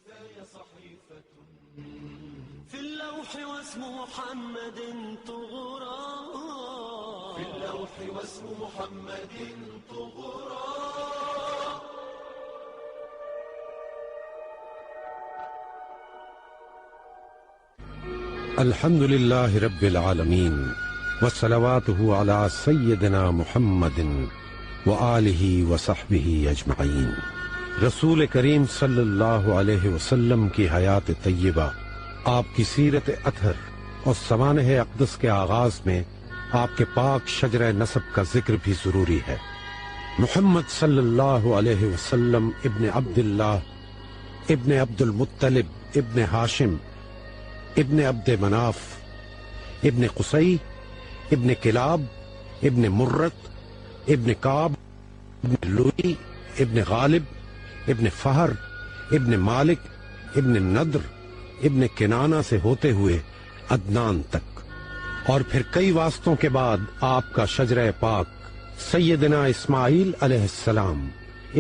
في اللوح واسم محمد طغرا، في اللوح واسم محمد طغرا. الحمد لله رب العالمين وصلواته على سيدنا محمد وآلہ وصحبہ اجمعین. رسول کریم صلی اللہ علیہ وسلم کی حیات طیبہ، آپ کی سیرت اطہر اور سوانح اقدس کے آغاز میں آپ کے پاک شجرہ نسب کا ذکر بھی ضروری ہے. محمد صلی اللہ علیہ وسلم ابن عبداللہ ابن عبد المطلب ابن ہاشم ابن عبد مناف ابن قصی ابن کلاب ابن مرت ابن کعب ابن لوئی ابن غالب ابن فہر ابن مالک ابن نضر ابن کنانہ سے ہوتے ہوئے عدنان تک، اور پھر کئی واسطوں کے بعد آپ کا شجرہ پاک سیدنا اسماعیل علیہ السلام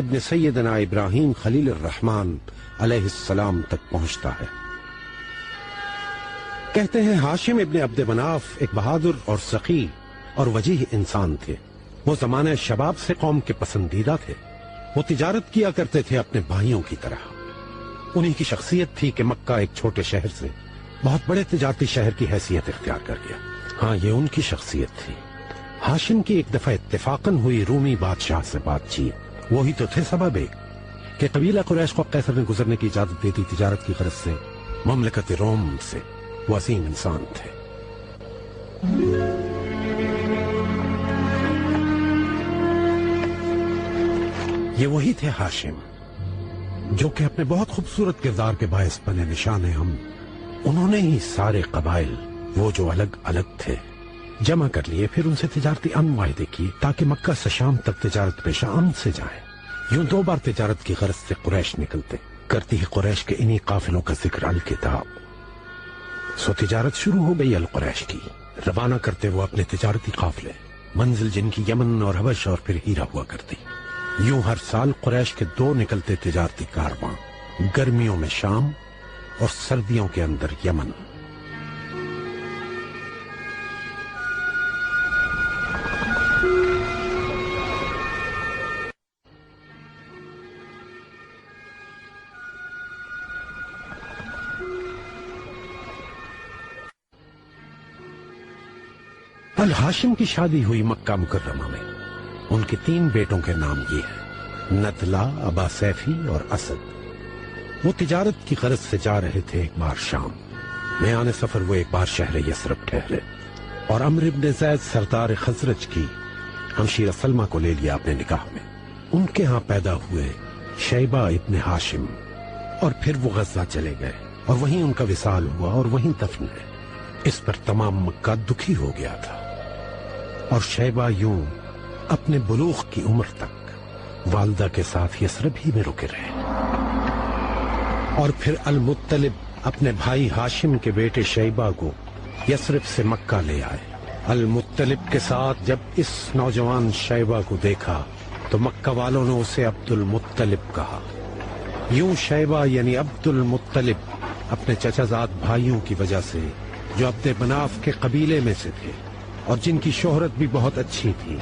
ابن سیدنا ابراہیم خلیل الرحمن علیہ السلام تک پہنچتا ہے. کہتے ہیں ہاشم ابن عبد مناف ایک بہادر اور سخی اور وجیح انسان تھے. وہ زمانہ شباب سے قوم کے پسندیدہ تھے. وہ تجارت کیا کرتے تھے اپنے بھائیوں کی طرح. انہی کی شخصیت تھی کہ مکہ ایک چھوٹے شہر سے بہت بڑے تجارتی شہر کی حیثیت اختیار کر گیا. ہاں، یہ ان کی شخصیت تھی. ہاشم کی ایک دفعہ اتفاقاً ہوئی رومی بادشاہ سے بات چیت. وہی تو تھے سبب ایک کہ قبیلہ قریش کو قیصر نے گزرنے کی اجازت دیتی تجارت کی غرض سے مملکت روم سے. وہ عظیم انسان تھے. یہ وہی تھے ہاشم جو کہ اپنے بہت خوبصورت کردار کے باعث بنے نشان ہم. انہوں نے ہی سارے قبائل وہ جو الگ الگ تھے جمع کر لیے، پھر ان سے تجارتی امن معاہدے کیے تاکہ مکہ سے شام تک تجارت پیشہ امن سے جائے. یوں 2 بار تجارت کی غرض سے قریش نکلتے. کرتی ہی قریش کے انہی قافلوں کا ذکر الکتاب. سو تجارت شروع ہو گئی القریش کی. روانہ کرتے وہ اپنے تجارتی قافلے، منزل جن کی یمن اور حبش اور پھر ہیرا ہوا کرتی. یوں ہر سال قریش کے 2 نکلتے تجارتی کارواں، گرمیوں میں شام اور سردیوں کے اندر یمن. الہاشم کی شادی ہوئی مکہ مکرمہ میں. ان کے 3 بیٹوں کے نام یہ ہیں: نطلہ، ابا سیفی اور اسد. وہ تجارت کی غرض سے جا رہے تھے ایک بار شام. میان سفر وہ ایک بار شہر یثرب ٹھہرے اور عمرو بن زید سردار خزرج کی ہمشیرہ سلمہ کو لے لیا اپنے نکاح میں. ان کے ہاں پیدا ہوئے شیبہ ابن ہاشم، اور پھر وہ غزہ چلے گئے اور وہیں ان کا وصال ہوا اور وہیں دفن ہے. اس پر تمام مکہ دکھی ہو گیا تھا. اور شیبہ یوں اپنے بلوغ کی عمر تک والدہ کے ساتھ یثرب ہی میں رکے رہے. اور پھر المطلب اپنے بھائی ہاشم کے بیٹے شیبہ کو یثرب سے مکہ لے آئے. المطلب کے ساتھ جب اس نوجوان شیبہ کو دیکھا تو مکہ والوں نے اسے عبد المطلب کہا. یوں شیبہ یعنی عبد المطلب اپنے چچا زاد بھائیوں کی وجہ سے جو عبد مناف کے قبیلے میں سے تھے اور جن کی شہرت بھی بہت اچھی تھی،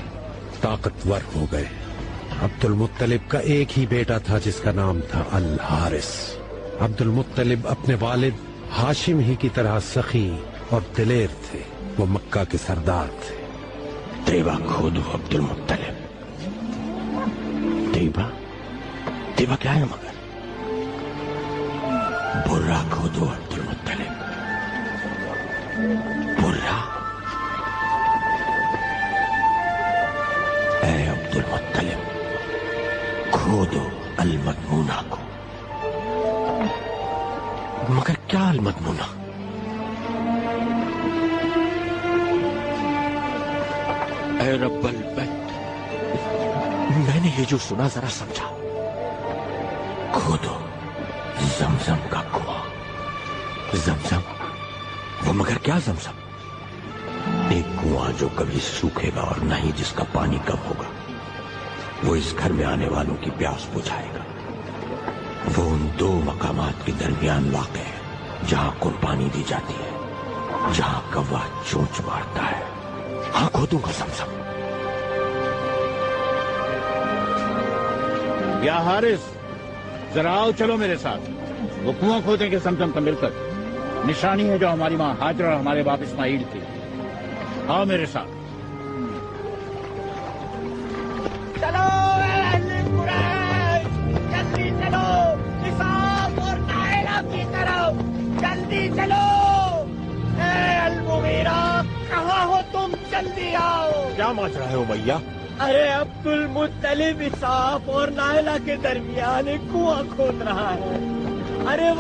طاقتور ہو گئے. عبد المطلب کا ایک ہی بیٹا تھا جس کا نام تھا الحارث. عبد المطلب اپنے والد ہاشم ہی کی طرح سخی اور دلیر تھے. وہ مکہ کے سردار تھے. طیبہ کھودو عبد المطلب. طیبہ کیا ہے مگر؟ برا کھودو عبد المطلب. برا؟ اے عبد المطلب، کھودو المدمونہ کو. مگر کیا المدمونہ؟ اے رب البیت، میں نے یہ جو سنا ذرا سمجھا. کھودو زمزم کا کنواں. زمزم؟ وہ مگر کیا زمزم؟ ایک کنواں جو کبھی سوکھے گا اور نہ ہی جس کا پانی کم ہوگا. وہ اس گھر میں آنے والوں کی پیاس بجھائے گا. وہ ان دو مقامات کے درمیان واقع ہے جہاں قربانی دی جاتی ہے، جہاں کوا چونچ مارتا ہے۔ ہاں کھودوں گا زمزم۔ یا حارث، ذرا آؤ چلو میرے ساتھ، وہ کنواں کھودیں گے زمزم کا مل کر، نشانی ہے جو ہماری ماں ہاجر اور ہمارے باپ اسماعیل تھی۔ آؤ میرے ساتھ۔ چلو اہل قریش، جلدی چلو نصاب اور نائلہ کی طرف، جلدی چلو۔ اے المغیرہ، کہاں ہو تم؟ جلدی آؤ۔ کیا ماجرا ہے امیہ؟ ارے عبد المطلب اسحاق اور نائلہ کے درمیان ایک کنواں کھود رہا ہے۔ ارے